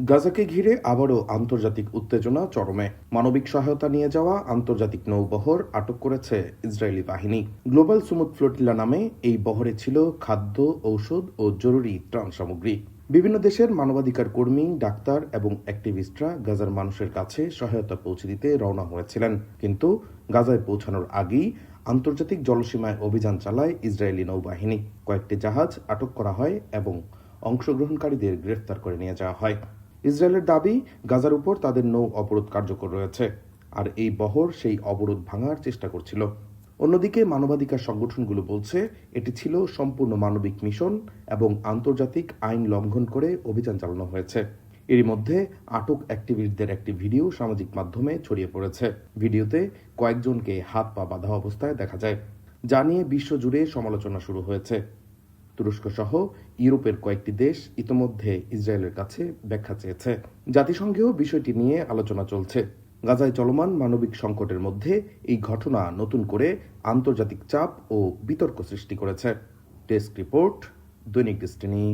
গাজাকে ঘিরে আবারও আন্তর্জাতিক উত্তেজনা চরমে। মানবিক সহায়তা নিয়ে যাওয়া আন্তর্জাতিক নৌবহর আটক করেছে ইসরায়েলি বাহিনী। গ্লোবাল সুমুদ ফ্লোটিলা নামে এই বহরে ছিল খাদ্য, ঔষধ ও জরুরি ত্রাণ সামগ্রী। বিভিন্ন দেশের মানবাধিকার কর্মী, ডাক্তার এবং অ্যাক্টিভিস্টরা গাজার মানুষের কাছে সহায়তা পৌঁছে দিতে রওনা হয়েছিলেন, কিন্তু গাজায় পৌঁছানোর আগেই আন্তর্জাতিক জলসীমায় অভিযান চালায় ইসরায়েলি নৌবাহিনী। কয়েকটি জাহাজ আটক করা হয় এবং অংশগ্রহণকারীদের গ্রেফতার করে নিয়ে যাওয়া হয়। ইসরায়েলের দাবি, গাজার উপর তাদের নৌ অবরোধ কার্যকর রয়েছে, আর এই বহর সেই অবরোধ ভাঙার চেষ্টা করছিল। অন্যদিকে মানবাধিকার সংগঠনগুলো বলছে এটি ছিল সম্পূর্ণ মানবিক মিশন এবং আন্তর্জাতিক আইন লঙ্ঘন করে অভিযান চালানো হয়েছে। এরই মধ্যে আটক অ্যাক্টিভিস্টদের একটি ভিডিও সামাজিক মাধ্যমে ছড়িয়ে পড়েছে। ভিডিওতে কয়েকজনকে হাত পা বাঁধা অবস্থায় দেখা যায়, যা নিয়ে বিশ্বজুড়ে সমালোচনা শুরু হয়েছে। তুরস্ক সহ ইউরোপের কয়েকটি দেশ ইতোমধ্যে ইসরায়েলের কাছে ব্যাখ্যা চেয়েছে। জাতিসংঘেও বিষয়টি নিয়ে আলোচনা চলছে। গাজায় চলমান মানবিক সংকটের মধ্যে এই ঘটনা নতুন করে আন্তর্জাতিক চাপ ও বিতর্ক সৃষ্টি করেছে। ডেস্ক রিপোর্ট, দৈনিক ডেস্টিনি।